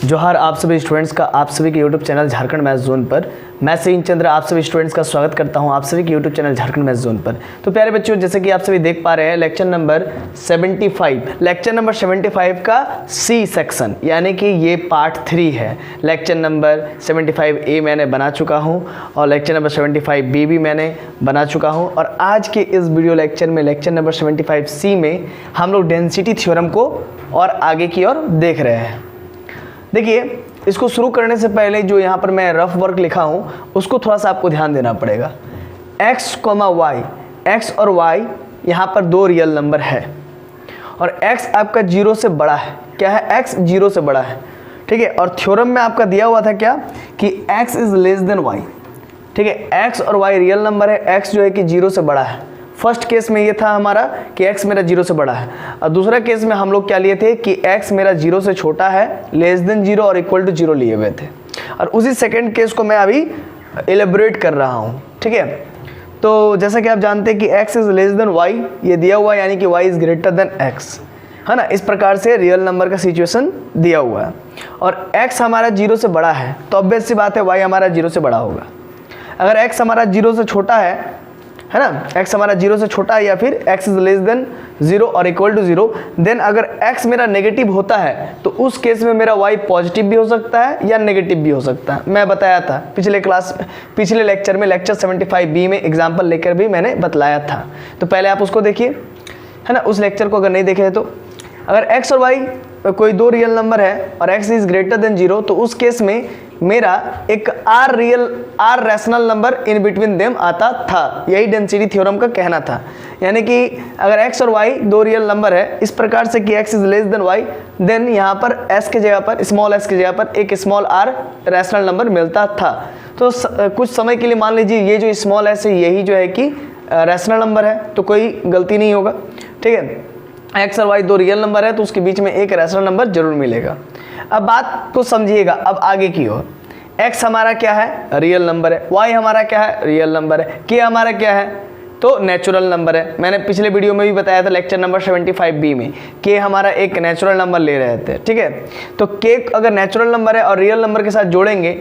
जोहार आप सभी स्टूडेंट्स का आप सभी के YouTube channel Jharkhand math zone पर मैं सईन चंद्र आप सभी स्टूडेंट्स का स्वागत करता हूं आप सभी के YouTube channel Jharkhand math zone पर। तो प्यारे बच्चों, जैसे कि आप सभी देख पा रहे हैं लेक्चर नंबर 75 का सी सेक्शन यानी कि ये पार्ट 3 है। लेक्चर नंबर 75A मैंने बना चुका हूं और लेक्चर नंबर 75B भी मैंने बना चुका हूं और आज के इस वीडियो लेक्चर में लेक्चर नंबर 75C में हम लोग डेंसिटी थ्योरम को और आगे की ओर देख रहे हैं। देखिए, इसको शुरू करने से पहले जो यहाँ पर मैं रफ वर्क लिखा हूँ उसको थोड़ा सा आपको ध्यान देना पड़ेगा। x, y, x और y यहाँ पर दो रियल नंबर है और x आपका 0 से बड़ा है। क्या है? x 0 से बड़ा है। ठीक है, और थ्योरम में आपका दिया हुआ था क्या कि x is less than y। ठीक है, x और y रियल नंबर है, x जो है कि 0 से बड़ा है। फर्स्ट केस में ये था हमारा कि x मेरा 0 से बड़ा है और दूसरा केस में हम लोग क्या लिए थे कि x मेरा 0 से छोटा है, लेस देन 0 और इक्वल टू 0 लिए हुए थे। और उसी सेकंड केस को मैं अभी एलेबोरेट कर रहा हूँ। ठीक है, तो जैसा कि आप जानते हैं कि x is less than y ये दिया हुआ है, यानी कि y is greater than x, है ना। इस प्रकार से रियल नंबर का सिचुएशन दिया हुआ है और x हमारा 0 से बड़ा है तो ऑब्वियस सी बात है y हमारा 0 से बड़ा होगा। अगर x हमारा 0 से छोटा है ना, x हमारा 0 से छोटा है या फिर x इज लेस देन 0 और इक्वल टू 0, देन अगर x मेरा नेगेटिव होता है तो उस केस में मेरा y पॉजिटिव भी हो सकता है या नेगेटिव भी हो सकता है। मैं बताया था पिछले लेक्चर में लेक्चर 75B में एग्जाम्पल लेकर भी मैंने बतलाया था, तो पहले आप उसको देखिए, है ना। उस लेक्चर को अगर नहीं देखे तो अगर x और y कोई दो रियल नंबर है और x इज ग्रेटर देन 0 तो उस केस में मेरा एक r rational number in between them आता था। यही डेंसिटी थ्योरम का कहना था, यानी कि अगर x और y दो रियल नंबर है इस प्रकार से कि x is less than y, then यहाँ पर s के जगह पर स्मॉल s के जगह पर एक स्मॉल r रैशनल नंबर मिलता था। तो कुछ समय के लिए मान लीजिए ये जो स्मॉल s है यही जो है कि रैशनल नंबर है, तो कोई गलती नहीं होगा। ठीक है, x और y दो रियल नंबर है तो उसके बीच में एक रैशनल नंबर जरूर मिलेगा। अब बात को समझिएगा, अब आगे की ओर x हमारा क्या है? रियल नंबर है। y हमारा क्या है? रियल नंबर है। k हमारा क्या है? तो नेचुरल नंबर है। मैंने पिछले वीडियो में भी बताया था लेक्चर नंबर 75B में k हमारा एक नेचुरल नंबर ले रहे थे। ठीक है, तो k अगर नेचुरल नंबर है और रियल नंबर के साथ जोड़ेंगे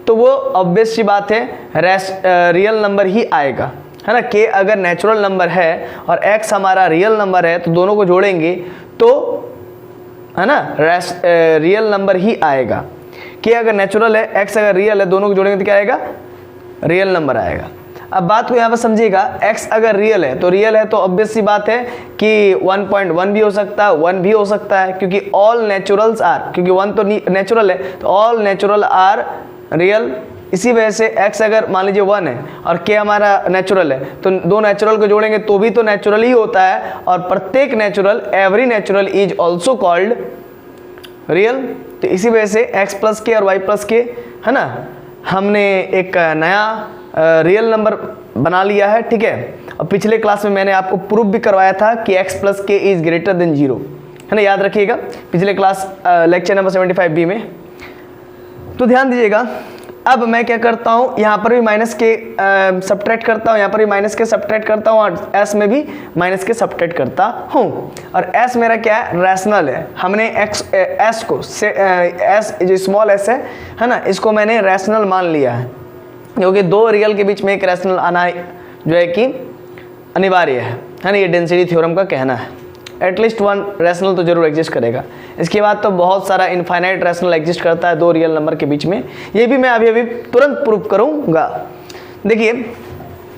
तो वो ऑब्वियस सी बात है रियल नंबर ही आएगा, है ना। k अगर नेचुरल नंबर है और x हमारा रियल नंबर है तो दोनों को जोड़ेंगे तो, है ना, रियल नंबर ही आएगा। k अगर नेचुरल है, x अगर रियल है, दोनों को जोड़ेंगे तो क्या आएगा? रियल नंबर आएगा। अब बात को यहाँ पर समझिएगा, x अगर रियल है तो ऑब्वियस सी बात है कि 1.1 भी हो सकता है, 1 भी हो सकता है, क्योंकि ऑल नेचुरल्स आर, क्योंकि 1 तो नेचुरल है तो ऑल नेचुरल आर रियल। इसी वजह से x अगर मान लीजिए 1 है और k हमारा नेचुरल है तो दो नेचुरल को जोड़ेंगे तो भी तो नेचुरल ही होता है, और प्रत्येक natural, every natural is also called real. तो इसी वजह से x प्लस के और y प्लस के, है ना, हमने एक नया रियल नंबर बना लिया है। ठीक है, और पिछले क्लास में मैंने आपको प्रूफ भी करवाया था कि x प्लस के इज ग्रेटर देन 0, है ना, याद रखिएगा पिछले क्लास लेक्चर नंबर 75B में। तो ध्यान दीजिएगा, अब मैं क्या करता हूँ, यहाँ पर भी माइनस के सब्ट्रैक्ट करता हूँ, यहाँ पर भी माइनस के सब्ट्रैक्ट करता हूँ और s में भी माइनस के सब्ट्रैक्ट करता हूँ। और s मेरा क्या है? रैशनल है। हमने s को s जो स्मॉल s है ना, इसको मैंने रैशनल मान लिया है, क्योंकि दो रियल के बीच में एक रैशनल आना जो है कि अनिवार्य है ना। ये डेंसिटी थ्योरम का कहना है। एटलीस्ट वन रैशनल तो जरूर एग्जिस्ट करेगा। इसके बाद तो बहुत सारा इनफाइनाइट रैशनल एग्जिस्ट करता है दो रियल नंबर के बीच में, ये भी मैं अभी तुरंत प्रूफ करूंगा। देखिए,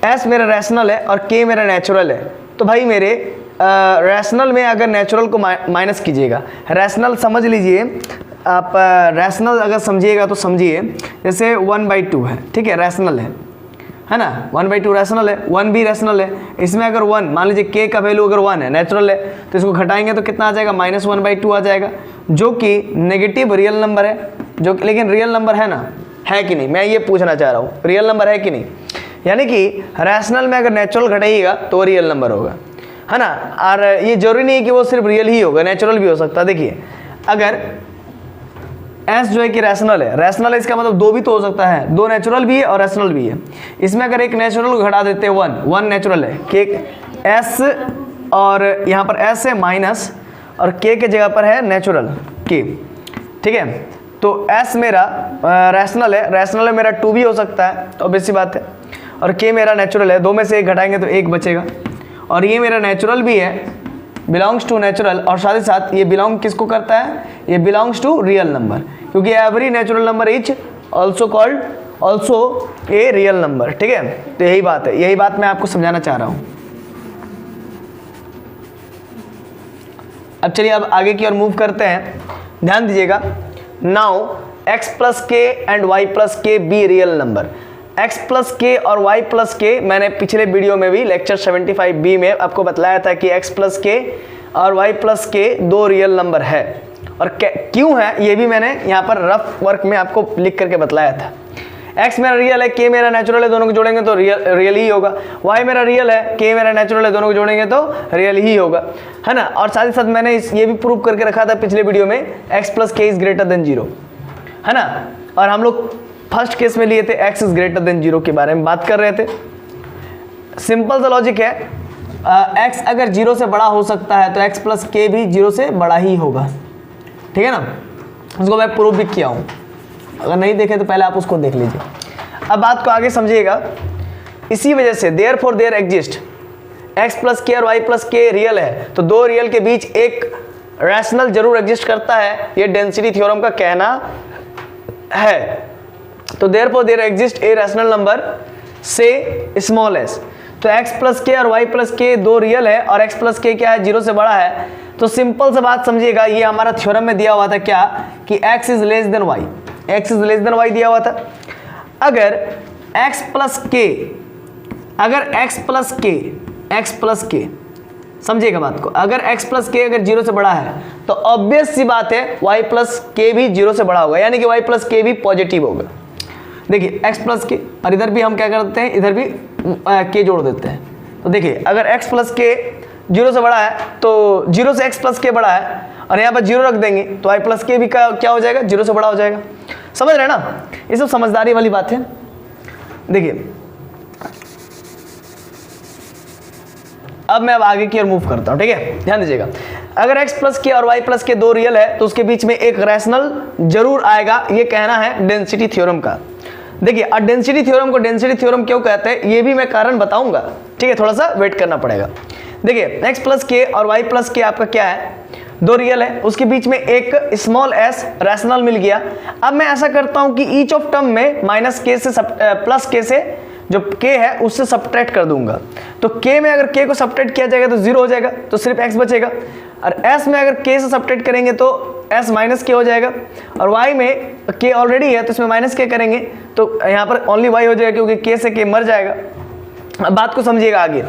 s मेरा रैशनल है और k मेरा नेचुरल है, तो भाई मेरे रैशनल में अगर नेचुरल को माइनस कीजिएगा, रैशनल समझ लीजिए आप, रैशनल अगर समझिएगा तो समझिए जैसे 1/2 है। ठीक है, रैशनल है ना, 1/2 रैशनल है, 1 भी रैशनल है। इसमें अगर 1 मान लीजिए k का वैल्यू अगर 1 है, नेचुरल है, तो इसको घटाएंगे तो कितना आ जाएगा? -1/2 आ जाएगा, जो कि नेगेटिव रियल नंबर है, जो लेकिन रियल नंबर है ना, है कि नहीं, मैं ये पूछना चाह रहा हूँ, रियल नंबर है कि नहीं। यानी कि रैशनल में अगर नेचुरल घटाइएगा तो रियल नंबर होगा, है ना। और ये जरूरी नहीं है कि वो सिर्फ रियल ही होगा, नेचुरल भी हो सकता है। देखिए, अगर s जो है कि रैशनल है, इसका मतलब दो भी तो हो सकता है, दो नेचुरल भी है और रैशनल भी है। इसमें अगर एक नेचुरल को घटा देते हैं 1 नेचुरल है, कि s और यहाँ पर s है माइनस और k के जगह पर है नेचुरल k। ठीक है, तो s मेरा रैशनल है मेरा 2 भी हो सकता है, ऑब्वियस सी बात है, और k मेरा नेचुरल है, 2 में से 1 घटाएंगे तो 1 बचेगा, और ये मेरा नेचुरल भी है, बिलोंग्स टू नेचुरल, और साथ ही साथ ये बिलोंग किसको करता है, ये बिलोंग्स टू रियल नंबर, क्योंकि every natural number is also called also a real number. ठीक है, तो यही बात है, यही बात मैं आपको समझाना चाह रहा हूँ। अब चलिए अब आगे की ओर मूव करते हैं, ध्यान दीजिएगा। नाउ x प्लस के एंड y प्लस के be real number. x plus के और y प्लस के मैंने पिछले वीडियो में भी लेक्चर 75B में आपको बताया था कि x प्लस के और y प्लस के 2 रियल नंबर है, और क्यों है ये भी मैंने यहाँ पर रफ वर्क में आपको लिख करके बताया था। x मेरा रियल है, k मेरा नेचुरल है, दोनों को जोड़ेंगे तो रियल ही होगा, y मेरा रियल है, k मेरा नेचुरल है, दोनों को जोड़ेंगे तो रियल ही होगा, है ना। और साथ ही साथ मैंने ये भी प्रूव करके रखा था पिछले वीडियो में x प्लस के इज ग्रेटर देन 0, है ना। और हम लोग फर्स्ट केस में लिए थे x इज ग्रेटर देन 0 के बारे में बात कर रहे थे। सिंपल सा लॉजिक है, x अगर 0 से बड़ा हो सकता है तो x प्लस के भी 0 से बड़ा ही होगा, ठीक है ना। उसको मैं प्रूव भी किया हूँ, अगर नहीं देखे तो पहले आप उसको देख लीजिए। अब बात को आगे समझिएगा। इसी वजह से therefore there exist x plus के और y प्लस के रियल है, तो 2 रियल के बीच एक रैशनल जरूर एग्जिस्ट करता है, ये डेंसिटी थ्योरम का कहना है। तो therefore there exist a rational number से स्मॉल s। तो x प्लस के और y प्लस के 2 रियल है और x प्लस के क्या है, 0 से बड़ा है। तो सिंपल सा बात समझिएगा, ये हमारा थ्योरम में दिया हुआ था क्या, कि x is less than y, x is less than y दिया हुआ था। अगर x प्लस के, अगर x प्लस के समझिएगा बात को, अगर x प्लस के अगर 0 से बड़ा है तो ऑब्वियस सी बात है y प्लस के भी 0 से बड़ा होगा, यानी कि y प्लस के भी पॉजिटिव होगा। देखिए x प्लस के, और इधर भी हम क्या करते हैं, इधर भी k जोड़ देते हैं। तो देखिए अगर x प्लस के 0 से बड़ा है तो 0 से x प्लस के बड़ा है, और यहाँ पर 0 रख देंगे तो y प्लस के भी क्या हो जाएगा, 0 से बड़ा हो जाएगा। समझ रहे हैं ना, ये सब समझदारी वाली बात है। देखिए अब मैं आगे की ओर मूव करता हूँ, ठीक है, ध्यान दीजिएगा। अगर x प्लस के और y प्लस के 2 रियल है तो उसके बीच में एक रैशनल जरूर आएगा, ये कहना है डेंसिटी थ्योरम का। देखिए अब डेंसिटी थ्योरम को डेंसिटी थ्योरम क्यों कहते हैं ये भी मैं कारण बताऊंगा, ठीक है, थोड़ा सा वेट करना पड़ेगा। देखिए x प्लस के और y प्लस के आपका क्या है, 2 रियल है, उसके बीच में एक स्मॉल s रैशनल मिल गया। अब मैं ऐसा करता हूं कि ईच ऑफ टर्म में माइनस के से प्लस के से जो k है उससे सब्ट्रैक्ट कर दूंगा। तो k में अगर k को सब्ट्रैक्ट किया जाएगा तो 0 हो जाएगा, तो सिर्फ x बचेगा, और s में अगर k से सब्ट्रैक्ट करेंगे तो s माइनस k हो जाएगा, और y में k ऑलरेडी है तो इसमें माइनस k करेंगे तो यहाँ पर ओनली y हो जाएगा, क्योंकि k से k मर जाएगा। अब बात को समझिएगा आगे।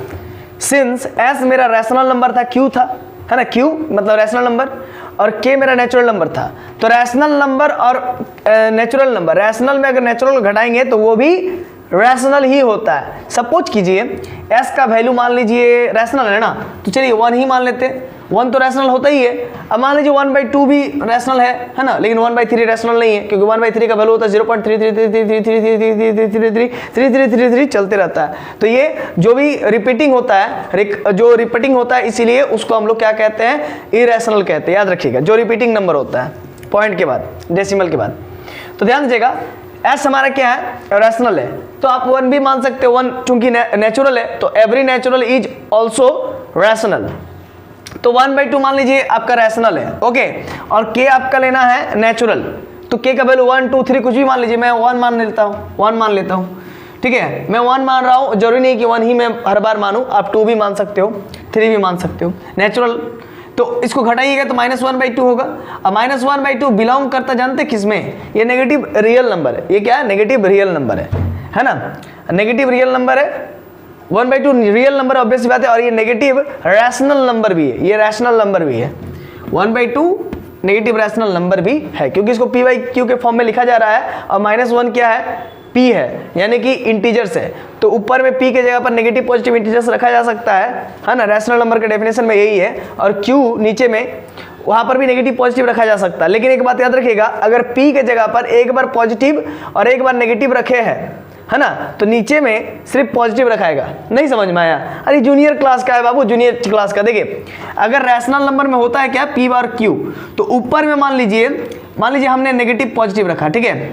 सिंस s मेरा रैशनल नंबर था, q था, है ना, q मतलब रैशनल नंबर, और k मेरा नेचुरल नंबर था, तो रैशनल नंबर और नेचुरल नंबर, रैशनल में अगर नेचुरल घटाएंगे तो वो भी रैशनल ही होता है। सपोज कीजिए s का वैल्यू मान लीजिए रैशनल है ना, तो चलिए 1 ही मान लेते हैं, 1 तो रैशनल होता ही है। अब मान लीजिए 1/2 भी रैशनल है ना, लेकिन 1/3 रैशनल नहीं है, क्योंकि 1/3 का वैल्यू होता है 0.333333333333 चलते रहता है। तो ये जो भी रिपीटिंग होता है, जो रिपीटिंग होता है, इसीलिए उसको हम लोग क्या कहते हैं, इरेशनल कहते हैं। याद रखिएगा, जो रिपीटिंग नंबर होता है पॉइंट के बाद, डेसिमल के बाद। तो ध्यान दीजिएगा s हमारा क्या है, रैशनल है, तो आप 1 भी मान सकते हो, 1 चूंकि नेचुरल है तो every natural is also rational. तो 1/2 मान लीजिए आपका रैशनल है, ओके, और k आपका लेना है नेचुरल, तो k का वैल्यू 1 2 3 कुछ भी मान लीजिए, मैं 1 मान लेता हूँ, ठीक है, मैं 1 मान रहा हूँ, जरूरी नहीं कि 1 ही मैं हर बार मानूँ, आप 2 भी मान सकते हो, 3 भी मान सकते हो, नेचुरल। तो इसको घटाइएगा तो -1/2 होगा। अब -1/2 बिलोंग करता जानते किस में, ये नेगेटिव रियल नंबर है, ये क्या है, नेगेटिव रियल नंबर है ना, नेगेटिव रियल नंबर है, 1/2 रियल नंबर ऑब्वियस बात है, और ये नेगेटिव रैशनल नंबर भी है, ये रैशनल नंबर भी है, 1/2 नेगेटिव रैशनल नंबर भी है, क्योंकि इसको p/q के फॉर्म में लिखा जा रहा है, और -1 क्या है, p है, यानी कि इंटीजर्स है, तो ऊपर में p के जगह पर नेगेटिव पॉजिटिव इंटीजर्स रखा जा सकता है ना, रैशनल नंबर के डेफिनेशन में यही है, और q नीचे में वहाँ पर भी नेगेटिव पॉजिटिव रखा जा सकता है। लेकिन एक बात याद रखिएगा, अगर p के जगह पर एक बार पॉजिटिव और एक बार नेगेटिव रखे हैं है ना, तो नीचे में सिर्फ पॉजिटिव रखाएगा। नहीं समझ में आया? अरे जूनियर क्लास का है बाबू, जूनियर क्लास का। देखिए अगर रैशनल नंबर में होता है क्या, पी और क्यू, तो ऊपर में मान लीजिए हमने नेगेटिव पॉजिटिव रखा, ठीक है,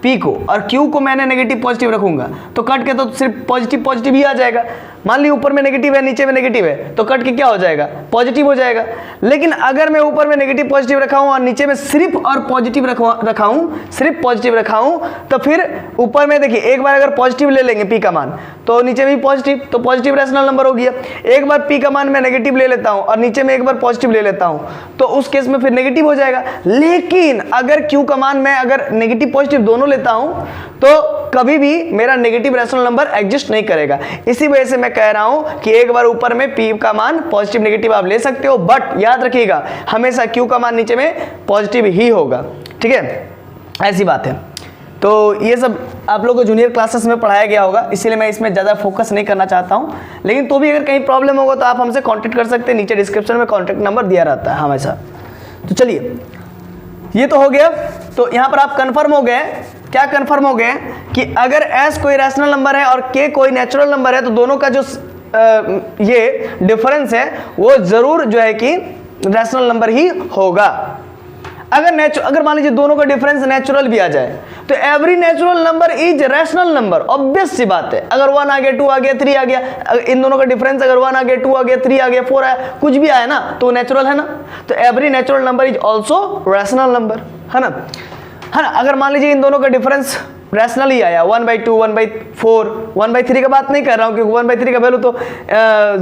पी को, और क्यू को मैंने नेगेटिव पॉजिटिव रखूंगा तो कट के तो सिर्फ पॉजिटिव पॉजिटिव ही आ जाएगा। मान ली ऊपर में नेगेटिव है नीचे में नेगेटिव है तो कट के क्या हो जाएगा, पॉजिटिव हो जाएगा। लेकिन अगर मैं ऊपर में नेगेटिव पॉजिटिव रखा हूं और नीचे में सिर्फ और पॉजिटिव रखा हूं, सिर्फ पॉजिटिव रखा हूं, तो फिर ऊपर में देखिए एक बार अगर पॉजिटिव ले लेंगे पी का मान तो नीचे में भी पॉजिटिव, तो पॉजिटिव रैशनल नंबर हो गया। एक बार पी का मान मैं नेगेटिव ले लेता हूं और नीचे में एक बार पॉजिटिव ले लेता हूं तो उस केस में फिर नेगेटिव हो जाएगा। लेकिन अगर क्यू का मान मैं अगर नेगेटिव पॉजिटिव दोनों लेता हूं तो कभी भी मेरा नेगेटिव रैशनल नंबर एग्जिस्ट नहीं करेगा। इसी वजह से मैं कह रहा हूं कि एक बार ऊपर में पी का मान पॉजिटिव नेगेटिव आप ले सकते हो, बट याद रखिएगा हमेशा क्यू का मान नीचे में पॉजिटिव ही होगा, ठीक है, ऐसी बात है। तो ये सब आप लोगों को जूनियर क्लासेस में पढ़ाया गया होगा, इसीलिए मैं इसमें ज़्यादा फोकस नहीं करना चाहता हूं। लेकिन तो भी अगर कहीं प्रॉब्लम होगा तो आप हमसे कांटेक्ट कर सकते हैं, नीचे डिस्क्रिप्शन में कांटेक्ट नंबर दिया रहता है हमेशा। तो चलिए ये तो हो गया। तो यहाँ पर आप कंफर्म हो गए, क्या कंफर्म हो गए कि अगर s कोई रैशनल नंबर है और k कोई नेचुरल नंबर है तो दोनों का जो ये डिफरेंस है वो जरूर जो है कि रैशनल नंबर ही होगा। अगर मान लीजिए दोनों का डिफरेंस नेचुरल भी आ जाए तो every natural number is rational number, obvious सी बात है। अगर 1 आ गया 2 आ गया 3 आ गया, इन दोनों का डिफरेंस अगर 1 आ गया 2 आ गया 3 आ गया 4 आया, कुछ भी आया ना तो नेचुरल है ना। तो every natural number is also rational number, है ना। अगर मान लीजिए इन दोनों का डिफरेंस रैशनल ही आया 1/2 1/4 1/3 का बात नहीं कर रहा हूँ क्योंकि 1/3 का वैल्यू तो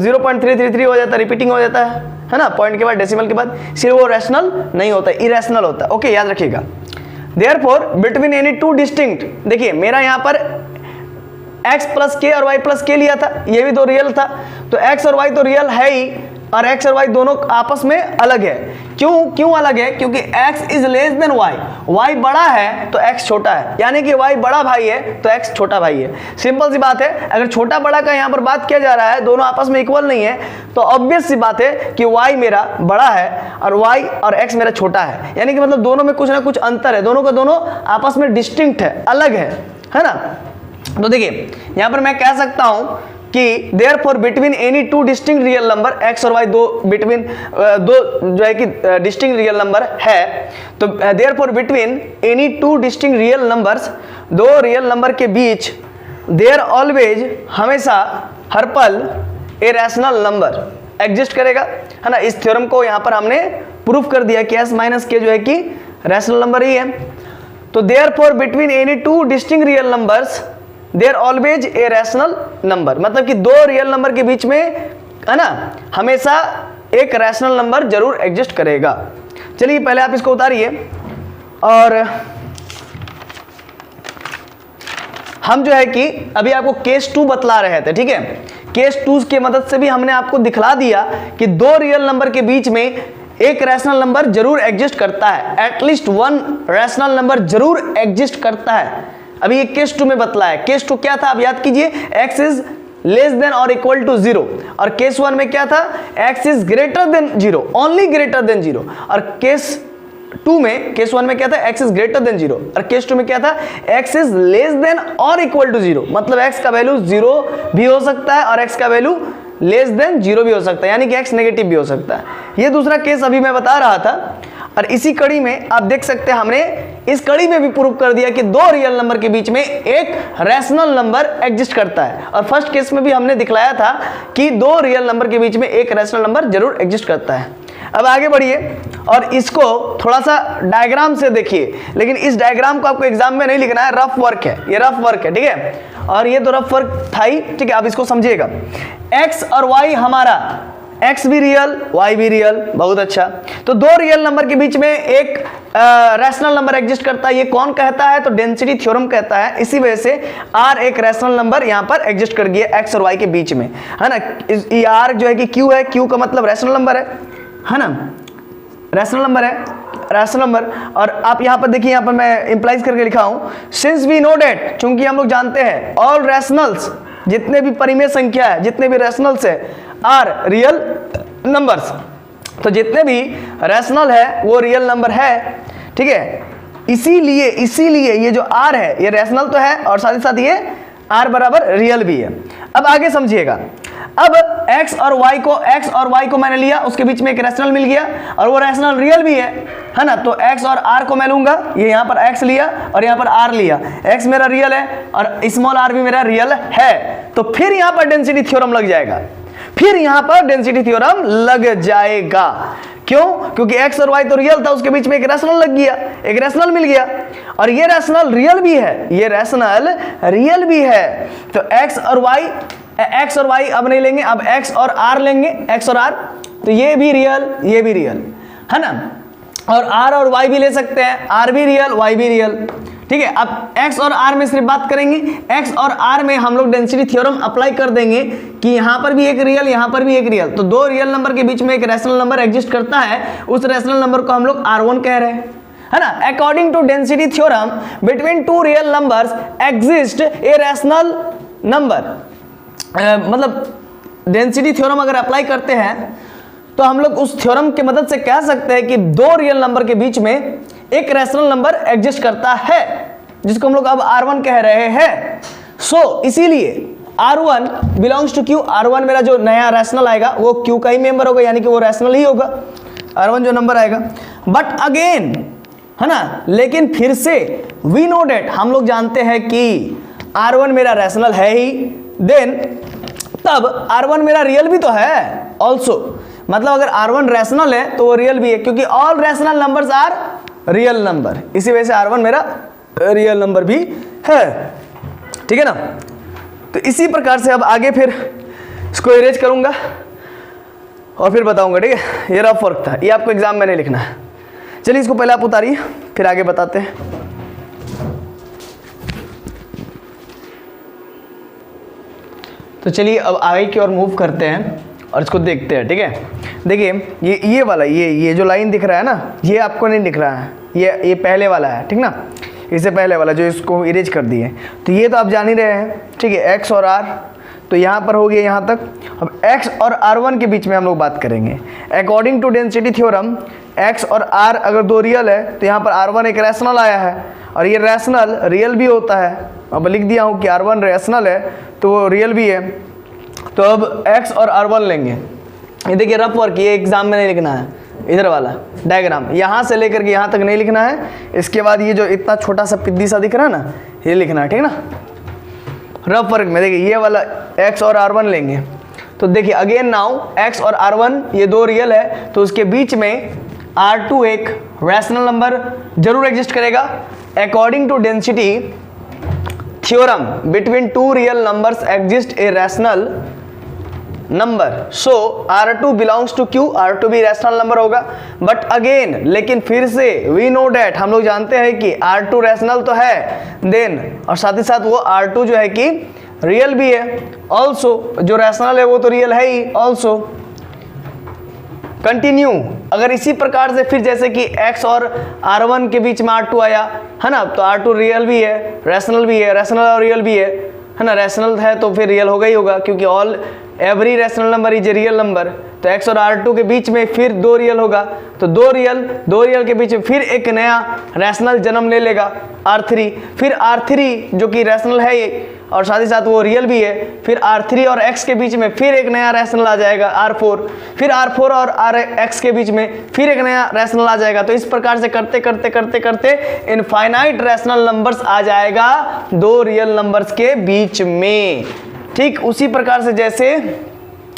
0.333 हो जाता है, रिपीटिंग हो जाता है ना, पॉइंट के बाद डेसिमल के बाद, सिर्फ वो रैशनल नहीं होता, इरेशनल होता है। ओके, याद रखिएगा। Therefore between any two distinct, देखिए मेरा यहाँ पर x प्लस के और y प्लस के लिया था, ये भी तो रियल था, तो x और y तो रियल है ही, और x और y दोनों आपस में अलग है। क्यों अलग है? क्योंकि x is less than y बड़ा है तो x छोटा है, यानी कि y बड़ा भाई है तो x छोटा भाई है। सिंपल सी बात है। अगर छोटा बड़ा का यहाँ पर बात किया जा रहा है, दोनों आपस में इक्वल नहीं है, तो ऑब्वियस सी बात है कि y मेरा बड़ा है और y और x मेरा छोटा है, यानी कि मतलब दोनों में कुछ ना कुछ अंतर है, दोनों का दोनों आपस में डिस्टिंक्ट है, अलग है ना। तो देखिए यहाँ पर मैं कह सकता हूं कि therefore between any two distinct real number x और y दो जो है कि डिस्टिंक्ट रियल नंबर है, तो therefore between any two distinct real numbers, दो रियल नंबर के बीच देयर ऑलवेज हमेशा हर पल ए रैशनल नंबर एग्जिस्ट करेगा, है ना। इस थ्योरम को यहाँ पर हमने प्रूफ कर दिया कि s माइनस के जो है कि रैशनल नंबर ही है। तो therefore between any two distinct real numbers there always a rational number, मतलब कि दो रियल नंबर के बीच में, है ना, हमेशा एक रैशनल नंबर जरूर एग्जिस्ट करेगा। चलिए पहले आप इसको उतारिए, और हम जो है कि अभी आपको केस 2 बतला रहे थे, ठीक है। केस 2 की मदद से भी हमने आपको दिखला दिया कि दो रियल नंबर के बीच में एक रैशनल नंबर जरूर एग्जिस्ट करता है, एटलीस्ट वन रैशनल नंबर जरूर एग्जिस्ट करता है। अभी ये केस 2 में बतलाया। केस 2 क्या था आप याद कीजिए, x इज लेस देन और इक्वल टू 0, और केस 1 में क्या था, x is greater than 0, only greater than 0, और केस 1 में क्या था, x इज ग्रेटर देन 0, और केस 2 में क्या था, x इज लेस देन और इक्वल टू 0, मतलब x का वैल्यू 0 भी हो सकता है और x का वैल्यू लेस देन 0 भी हो सकता है, यानी कि x नेगेटिव भी हो सकता है। ये दूसरा केस अभी मैं बता रहा था, और इसी कड़ी में आप देख सकते हैं हमने इस कड़ी में भी प्रूव कर दिया कि दो रियल नंबर के बीच में एक रैशनल नंबर एग्जिस्ट करता है, और फर्स्ट केस में भी हमने दिखलाया था कि दो रियल नंबर के बीच में एक रैशनल नंबर जरूर एग्जिस्ट करता है। अब आगे बढ़िए और इसको थोड़ा सा डायग्राम से देखिए, लेकिन इस डायग्राम को आपको एग्जाम में नहीं लिखना है, रफ वर्क है, ये रफ वर्क है, ठीक है, और ये तो रफ वर्क था ही, ठीक है। अब इसको समझिएगा, x और y हमारा, x भी रियल y भी रियल, बहुत अच्छा। तो दो रियल नंबर के बीच में एक रैशनल नंबर एग्जिस्ट करता है, ये कौन कहता है, तो डेंसिटी थ्योरम कहता है। इसी वजह से r एक रैशनल नंबर यहाँ पर एग्जिस्ट कर गया x और y के बीच में, है ना। ये r जो है कि q है, q का मतलब रैशनल नंबर है ना, रैशनल नंबर है, रैशनल नंबर। और आप यहाँ पर देखिए, यहाँ पर मैं इंप्लाइज करके लिखा हूँ, सिंस वी नो डेट, चूंकि हम लोग जानते हैं ऑल रैशनल्स, जितने भी परिमेय संख्या है, जितने भी रैशनल्स है, आर रियल नंबर्स, तो जितने भी रैशनल है वो रियल नंबर है, ठीक है। इसीलिए ये जो आर है ये रैशनल तो है और साथ ही साथ ये r बराबर रियल भी है। अब आगे समझिएगा, अब x और y को मैंने लिया, उसके बीच में एक रैशनल मिल गया और वो रैशनल रियल भी है ना। तो x और r को मैं लूंगा, ये यहाँ पर x लिया और यहाँ पर r लिया, x मेरा रियल है और स्मॉल r भी मेरा रियल है। तो फिर यहाँ पर डेंसिटी थ्योरम लग जाएगा, फिर यहाँ पर डेंसिटी थ्योरम लग जाएगा। क्यों? क्योंकि x और y तो रियल था, उसके बीच में एक रैशनल लग गया, एक रैशनल मिल गया और ये रैशनल रियल भी है, ये रैशनल रियल भी है। तो x और y अब नहीं लेंगे, अब x और r लेंगे, x और r, तो ये भी रियल, ये भी रियल है ना। और r और y भी ले सकते हैं, r भी रियल, y भी रियल, ठीक है। अब x और r में सिर्फ बात करेंगे, x और r में हम लोग डेंसिटी थ्योरम अप्लाई कर देंगे कि यहाँ पर भी एक रियल, यहाँ पर भी एक रियल, तो दो रियल नंबर के बीच में एक रैशनल नंबर एग्जिस्ट करता है, उस रैशनल नंबर को हम लोग r1 कह रहे हैं, है ना। According to density theorem between two real numbers exist a rational number, मतलब डेंसिटी थ्योरम अगर अप्लाई करते हैं तो हम लोग उस थ्योरम की मदद से कह सकते हैं कि दो रियल नंबर के बीच में एक रैशनल नंबर एग्जिस्ट करता है, जिसको हम लोग अब R1 कह रहे हैं। सो इसीलिए R1 belongs to Q, R1 मेरा जो नया रैशनल आएगा वो Q का ही मेंबर होगा, यानी कि वो रैशनल ही होगा, R1 जो नंबर आएगा। बट अगेन, है ना, लेकिन फिर से वी नो डेट, हम लोग जानते हैं कि R1 मेरा रैशनल है ही, देन तब R1 मेरा रियल भी तो है ऑल्सो, मतलब अगर R1 रैशनल है तो वो रियल भी है, क्योंकि all rational numbers are real number, इसी वजह से R1 मेरा रियल नंबर भी है, ठीक है ना। तो इसी प्रकार से अब आगे फिर इसको इरेज करूंगा और फिर बताऊंगा, ठीक है। ये रफ वर्क था, ये आपको एग्जाम में नहीं लिखना है। चलिए इसको पहले आप उतारिए, फिर आगे बताते हैं। तो चलिए अब आगे की ओर मूव करते हैं और इसको देखते हैं, ठीक है। देखिए ये वाला, ये जो लाइन दिख रहा है ना, ये आपको नहीं दिख रहा है, ये पहले वाला है, ठीक ना, इससे पहले वाला जो इसको इरेज कर दिए। तो ये तो आप जान ही रहे हैं, ठीक है, x और r, तो यहाँ पर हो गया यहाँ तक। अब x और r1 के बीच में हम लोग बात करेंगे। According to density theorem x और r अगर दो रियल है तो यहाँ पर r1 एक रैशनल आया है और ये रैशनल रियल भी होता है। अब लिख दिया हूँ कि r1 रैशनल है तो वो रियल भी है। तो अब x और r1 लेंगे। ये देखिए रफ वर्क, ये एग्जाम में नहीं लिखना है, इधर वाला डायग्राम यहाँ से लेकर के यहाँ तक नहीं लिखना है। इसके बाद ये जो इतना छोटा सा पिद्दी सा दिख रहा है ना, ये लिखना है, ठीक ना। रफ वर्क में देखिए ये वाला x और r1 लेंगे, तो देखिए अगेन नाउ x और r1 ये दो रियल है, तो उसके बीच में r2 एक रैशनल नंबर जरूर एग्जिस्ट करेगा। According to density theorem between two real numbers exist a rational number, so R2 belongs to Q, R2 भी रैशनल नंबर होगा। बट अगेन, लेकिन फिर से वी नो डेट, हम लोग जानते हैं कि R2 रैशनल तो है, देन और साथ ही साथ वो R2 जो है कि रियल भी है ऑल्सो, जो रैशनल है वो तो रियल है ही ऑल्सो। कंटिन्यू, अगर इसी प्रकार से फिर जैसे कि x और r1 के बीच में r2 आया है ना, तो r2 रियल भी है, रैशनल भी है, रैशनल और रियल भी है ना। रैशनल है तो फिर रियल होगा ही होगा, क्योंकि all every rational number is a real number. तो x और r2 के बीच में फिर दो रियल होगा, तो दो रियल के बीच में फिर एक नया रैशनल जन्म ले लेगा r3। फिर r3 जो कि रैशनल है ये और साथ ही साथ वो रियल भी है, फिर r3 और x के बीच में फिर एक नया रैशनल आ जाएगा r4, फिर r4 और x के बीच में फिर एक नया रैशनल आ जाएगा। तो इस प्रकार से करते करते करते करते इनफाइनाइट रैशनल नंबर्स आ जाएगा दो रियल नंबर्स के बीच में। ठीक उसी प्रकार से जैसे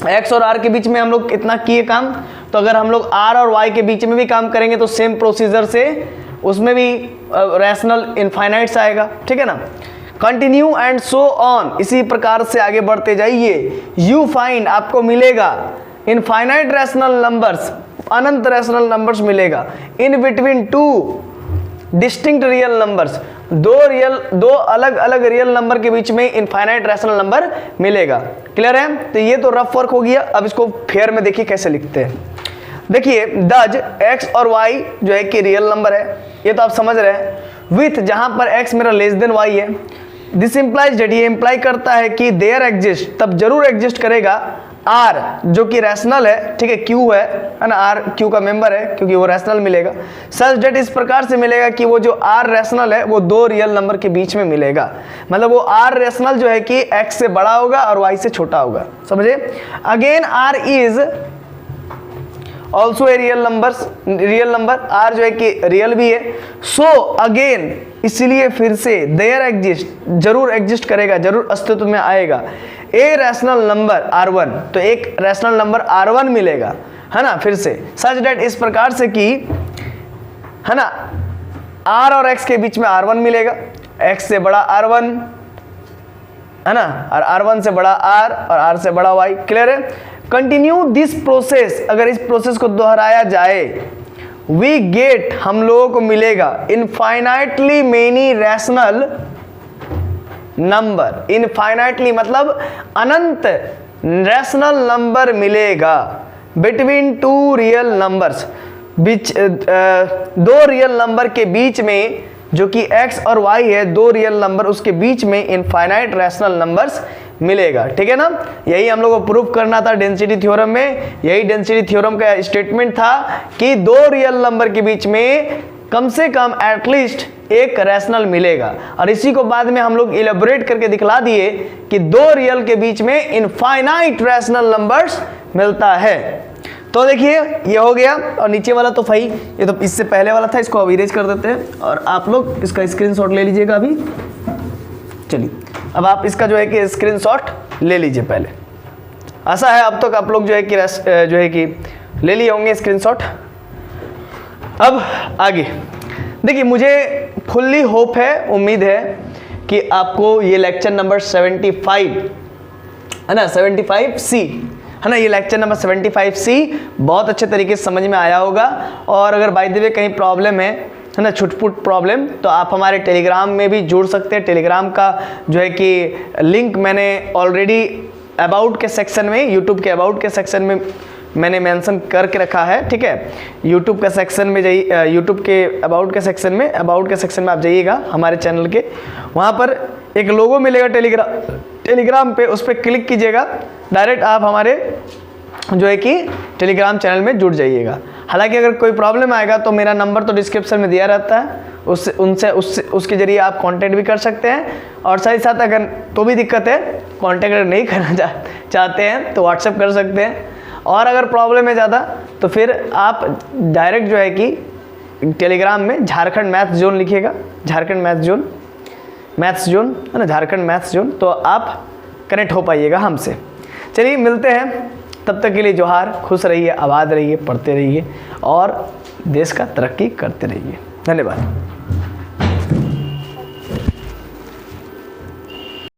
x और r के बीच में हम लोग इतना किए काम, तो अगर हम लोग r और y के बीच में भी काम करेंगे तो सेम प्रोसीजर से उसमें भी रैशनल इनफाइनाइट्स आएगा, ठीक है ना। कंटिन्यू एंड सो ऑन, इसी प्रकार से आगे बढ़ते जाइए। यू फाइंड, आपको मिलेगा इनफाइनाइट रैशनल नंबर्स, अनंत रैशनल नंबर्स मिलेगा in between two distinct real numbers, दो अलग अलग रियल नंबर के बीच में इनफाइनाइट रैशनल नंबर मिलेगा। क्लियर है? तो ये तो रफ वर्क हो गया। अब इसको फेयर में देखिए कैसे लिखते हैं। देखिए दज x और y जो है कि रियल नंबर है, ये तो आप समझ रहे हैं। विथ जहां पर x मेरा लेस देन y है, दिस इंप्लाइज डेट, ये इंप्लाई करता है कि देयर एग्जिस्ट, तब जरूर एग्जिस्ट करेगा आर जो कि रैशनल है, ठीक है, क्यू है ना, आर क्यू का मेंबर है क्योंकि वो रैशनल मिलेगा। सच डेट इस प्रकार से मिलेगा कि वो जो आर रैशनल है वो दो रियल नंबर के बीच में मिलेगा, मतलब वो आर रैशनल जो है कि एक्स से बड़ा होगा और वाई से छोटा होगा, समझे। Again R is also a real number, R जो है कि रियल भी है। सो अगेन इसलिए फिर से देयर एग्जिस्ट, जरूर एग्जिस्ट करेगा, जरूर अस्तित्व में आएगा ए रैशनल नंबर R1, तो एक रैशनल नंबर R1 मिलेगा, है ना। फिर से सच डेट इस प्रकार से कि, है ना, R और X के बीच में R1 मिलेगा, X से बड़ा R1, है ना, और R1 से बड़ा R और R से बड़ा Y। क्लियर है। कंटिन्यू दिस प्रोसेस, अगर इस प्रोसेस को दोहराया जाए, वी गेट, हम लोगों को मिलेगा infinitely many rational number. Infinitely मतलब अनंत रैशनल नंबर मिलेगा बिटवीन टू रियल नंबर्स, बीच दो रियल नंबर के बीच में, जो कि x और y है, दो रियल नंबर, उसके बीच में इनफाइनाइट रैशनल नंबर्स मिलेगा, ठीक है ना। यही हम लोग को प्रूफ करना था डेंसिटी थ्योरम में। यही डेंसिटी थ्योरम का स्टेटमेंट था कि दो रियल नंबर के बीच में कम से कम एटलीस्ट एक रैशनल मिलेगा, और इसी को बाद में हम लोग इलेबोरेट करके दिखला दिए कि दो रियल के बीच में इनफाइनाइट रैशनल नंबर्स मिलता है। तो देखिए ये हो गया, और नीचे वाला तो भाई ये तो इससे पहले वाला था, इसको अब इरेज कर देते हैं और आप लोग इसका स्क्रीनशॉट ले लीजिएगा अभी। चलिए अब आप इसका जो है कि स्क्रीनशॉट ले लीजिए पहले। आशा है अब तक आप लोग जो है कि ले लिए होंगे स्क्रीनशॉट। अब आगे देखिए, मुझे फुल्ली होप है, उम्मीद है कि आपको ये लेक्चर नंबर 75 है ना, 75C है ना, ये लेक्चर नंबर 75C बहुत अच्छे तरीके से समझ में आया होगा। और अगर बाय द वे कहीं प्रॉब्लम है ना, छुटपुट प्रॉब्लम, तो आप हमारे टेलीग्राम में भी जुड़ सकते हैं। टेलीग्राम का जो है कि लिंक मैंने ऑलरेडी अबाउट के सेक्शन में, यूट्यूब के अबाउट के सेक्शन में मैंने मेंशन करके रखा है, ठीक है। यूट्यूब का सेक्शन में जाइए, यूट्यूब के अबाउट के सेक्शन में आप जाइएगा हमारे चैनल के, वहाँ पर एक लोगो मिलेगा टेलीग्राम पे, उस पर क्लिक कीजिएगा, डायरेक्ट आप हमारे जो है कि टेलीग्राम चैनल में जुड़ जाइएगा। हालांकि अगर कोई प्रॉब्लम आएगा तो मेरा नंबर तो डिस्क्रिप्शन में दिया रहता है, उसके जरिए आप कांटेक्ट भी कर सकते हैं। और साथ ही साथ अगर तो भी दिक्कत है, कांटेक्ट अगर नहीं करना चाहते हैं तो व्हाट्सएप कर सकते हैं। और अगर प्रॉब्लम है ज़्यादा तो फिर आप डायरेक्ट जो है कि टेलीग्राम में झारखंड मैथ्स जोन लिखिएगा, झारखंड मैथ्स जोन है ना, झारखंड मैथ्स जोन, तो आप कनेक्ट हो पाइएगा हमसे। चलिए मिलते हैं, तब तक के लिए जोहार, खुश रहिए, आबाद रहिए, पढ़ते रहिए और देश का तरक्की करते रहिए। धन्यवाद।